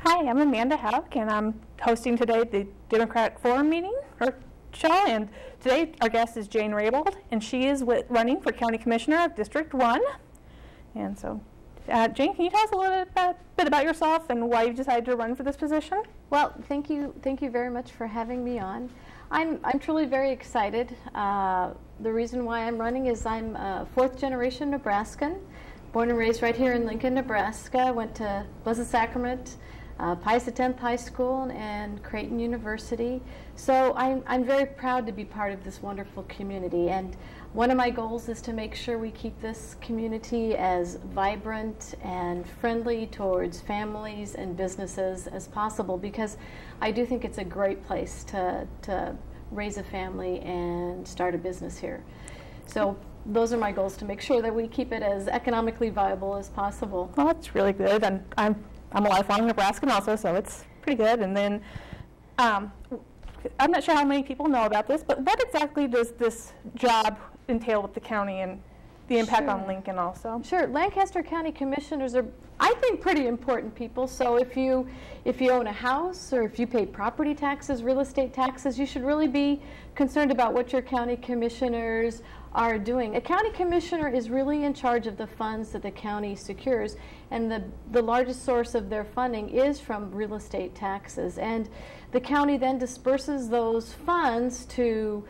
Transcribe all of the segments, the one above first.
Hi, I'm Amanda Houck, and I'm hosting today the Democratic Forum meeting or show. And today our guest is Jane Raybould, and she is running for County Commissioner of District 1. And so, Jane, can you tell us a little bit about yourself and why you decided to run for this position? Well, thank you very much for having me on. I'm truly very excited. The reason why I'm running is I'm a fourth generation Nebraskan, born and raised right here in Lincoln, Nebraska. Went to Blessed Sacrament, Pius X High School, and Creighton University. So I'm very proud to be part of this wonderful community. And one of my goals is to make sure we keep this community as vibrant and friendly towards families and businesses as possible, because I do think it's a great place to raise a family and start a business here. So those are my goals, to make sure that we keep it as economically viable as possible. Well, that's really good. And I'm a lifelong Nebraskan also, so it's pretty good. And then I'm not sure how many people know about this, but what exactly does this job entail with the county and the impact on Lincoln also? Sure. Lancaster County Commissioners are, I think, pretty important people. So if you own a house, or if you pay property taxes, real estate taxes, you should really be concerned about what your county commissioners are doing. A county commissioner is really in charge of the funds that the county secures, and the largest source of their funding is from real estate taxes. And the county then disperses those funds to,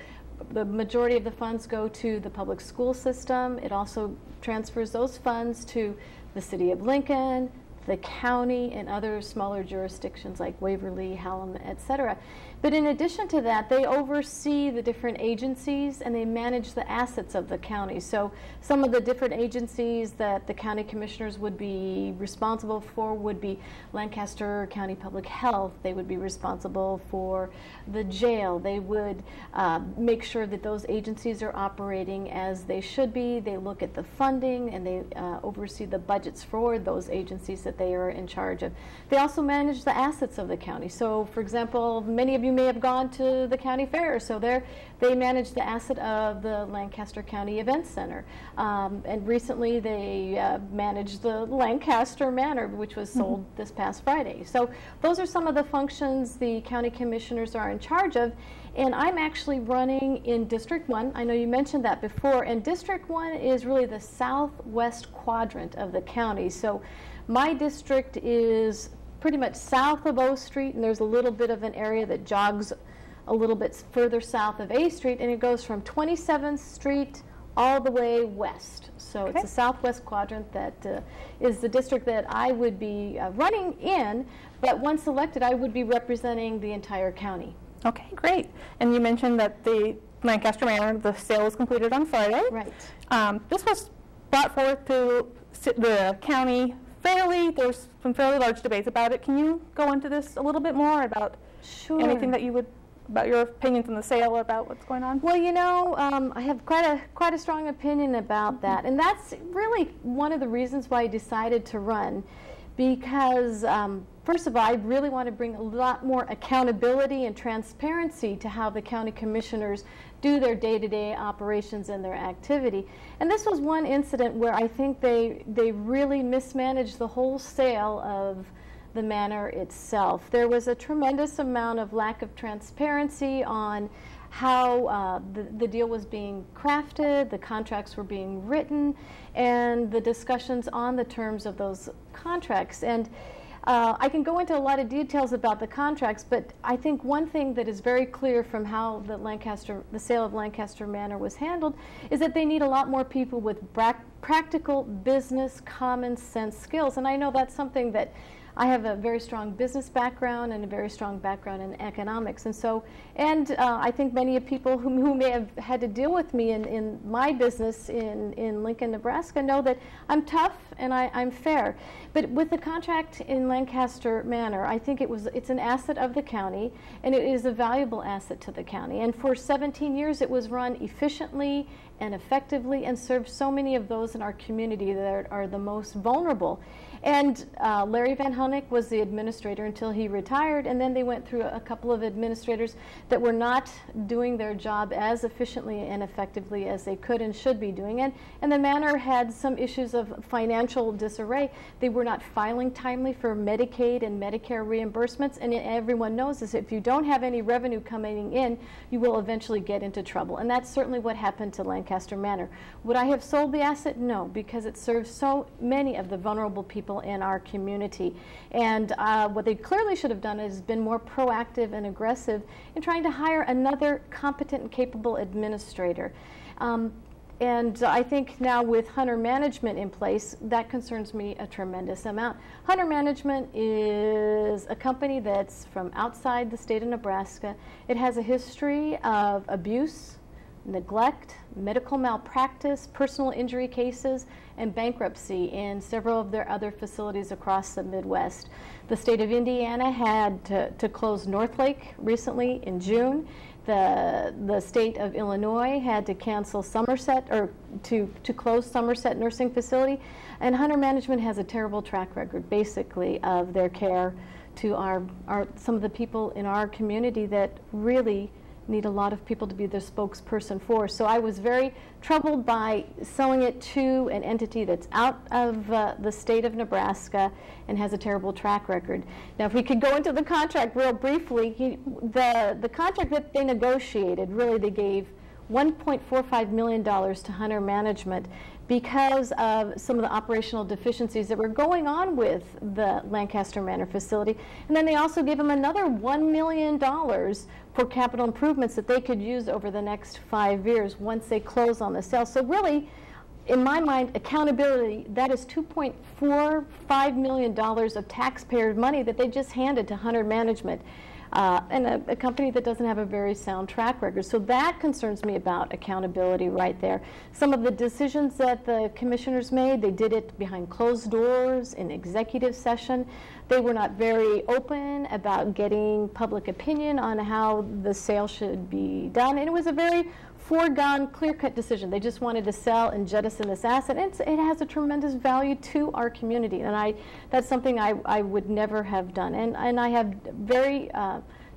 the majority of the funds go to the public school system. It also transfers those funds to the city of Lincoln, the county, and other smaller jurisdictions like Waverly, Hallam, etc. But in addition to that, they oversee the different agencies and they manage the assets of the county. So some of the different agencies that the county commissioners would be responsible for would be Lancaster County Public Health. They would be responsible for the jail. They would make sure that those agencies are operating as they should be. They look at the funding, and they oversee the budgets for those agencies that they are in charge of. They also manage the assets of the county. So, for example, many of you may have gone to the county fair, so they manage the asset of the Lancaster County Event Center. And recently they managed the Lancaster Manor, which was sold this past Friday. So those are some of the functions the county commissioners are in charge of. And I'm actually running in District 1. I know you mentioned that before. And District 1 is really the southwest quadrant of the county. So my district is pretty much south of O Street, and there's a little bit of an area that jogs a little bit further south of A Street, and it goes from 27th Street all the way west. So it's the southwest quadrant that is the district that I would be running in, but once elected, I would be representing the entire county. Okay, great. And you mentioned that the Lancaster Manor, the sale was completed on Friday. Right. This was brought forth to the county there's some fairly large debates about it. Can you go into this a little bit more about anything that you would, about your opinions on the sale or about what's going on? Well, you know, I have quite a strong opinion about that, and that's really one of the reasons why I decided to run, because first of all, I really want to bring a lot more accountability and transparency to how the county commissioners do their day-to-day operations and their activity. And this was one incident where I think they really mismanaged the whole sale of the manor itself. There was a tremendous amount of lack of transparency on how the deal was being crafted, the contracts were being written, and the discussions on the terms of those contracts. And I can go into a lot of details about the contracts, but I think one thing that is very clear from how the sale of Lancaster Manor was handled is that they need a lot more people with practical business common sense skills. And I know that's something that I have a very strong business background and a very strong background in economics. And so, I think many people who may have had to deal with me in my business in Lincoln, Nebraska know that I'm tough and I'm fair. But with the contract in Lancaster Manor, I think it's an asset of the county, and it is a valuable asset to the county. And for 17 years, it was run efficiently and effectively and serve so many of those in our community that are the most vulnerable. And Larry Van Houck was the administrator until he retired, and then they went through a couple of administrators that were not doing their job as efficiently and effectively as they could and should be doing it. And the manor had some issues of financial disarray. They were not filing timely for Medicaid and Medicare reimbursements, and everyone knows this. If you don't have any revenue coming in, you will eventually get into trouble. And that's certainly what happened to Lancaster Manor. Would I have sold the asset? No, because it serves so many of the vulnerable people in our community. And what they clearly should have done is been more proactive and aggressive in trying to hire another competent and capable administrator. And I think now with Hunter Management in place, that concerns me a tremendous amount. Hunter Management is a company that's from outside the state of Nebraska. It has a history of abuse, neglect, medical malpractice, personal injury cases, and bankruptcy in several of their other facilities across the Midwest. The state of Indiana had to close North Lake recently in June. The state of Illinois had to cancel Somerset, or to close Somerset Nursing Facility. And Hunter Management has a terrible track record, basically, of their care to some of the people in our community that really need a lot of people to be their spokesperson for. So I was very troubled by selling it to an entity that's out of the state of Nebraska and has a terrible track record. Now, if we could go into the contract real briefly, the contract that they negotiated, really they gave $1.45 million to Hunter Management because of some of the operational deficiencies that were going on with the Lancaster Manor facility. And then they also gave them another $1 million for capital improvements that they could use over the next 5 years once they close on the sale. So really, in my mind, accountability, that is $2.45 million of taxpayer money that they just handed to Hunter Management. And a company that doesn't have a very sound track record. So that concerns me about accountability right there. Some of the decisions that the commissioners made, they did it behind closed doors in executive session. They were not very open about getting public opinion on how the sale should be done. And it was a very foregone, clear-cut decision. They just wanted to sell and jettison this asset. It has a tremendous value to our community, and that's something I would never have done. And I have very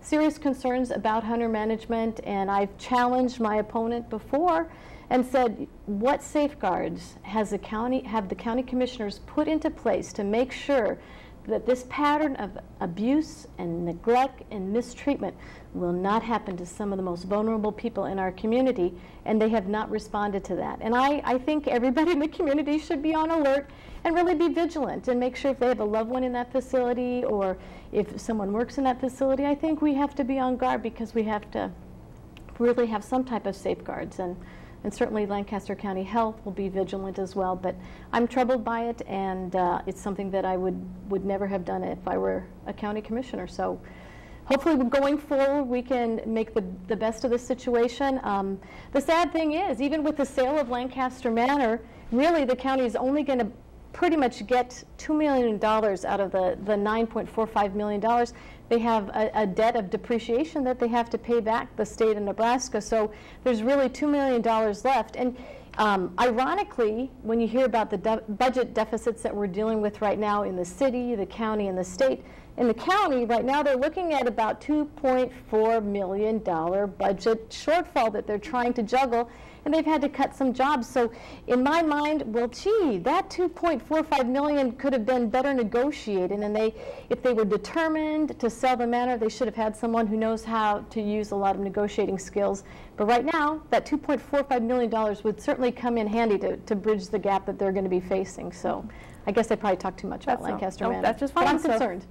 serious concerns about Hunter Management, and I've challenged my opponent before and said, what safeguards have the county commissioners put into place to make sure that this pattern of abuse and neglect and mistreatment will not happen to some of the most vulnerable people in our community, and they have not responded to that. And I think everybody in the community should be on alert and really be vigilant and make sure if they have a loved one in that facility or if someone works in that facility, I think we have to be on guard because we have to really have some type of safeguards. And certainly Lancaster County Health will be vigilant as well. But I'm troubled by it, and it's something that I would never have done if I were a county commissioner. So hopefully going forward we can make the best of the situation. The sad thing is, even with the sale of Lancaster Manor, really the county is only going to pretty much get $2 million out of the $9.45 million. They have a debt of depreciation that they have to pay back the state of Nebraska. So there's really $2 million left. And ironically, when you hear about the budget deficits that we're dealing with right now in the city, the county, and the state, in the county right now they're looking at about $2.4 million budget shortfall that they're trying to juggle, and they've had to cut some jobs. So in my mind, well, gee, that $2.45 million could have been better negotiated, and if they were determined to sell the manor, they should have had someone who knows how to use a lot of negotiating skills. But right now, that $2.45 million would certainly come in handy to bridge the gap that they're going to be facing. So I guess I probably talked too much about Lancaster Manor. That's just fine. But I'm concerned.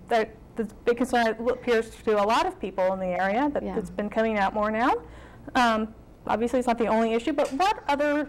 The big concern appears to a lot of people in the area that's been coming out more now. Obviously, it's not the only issue, but what other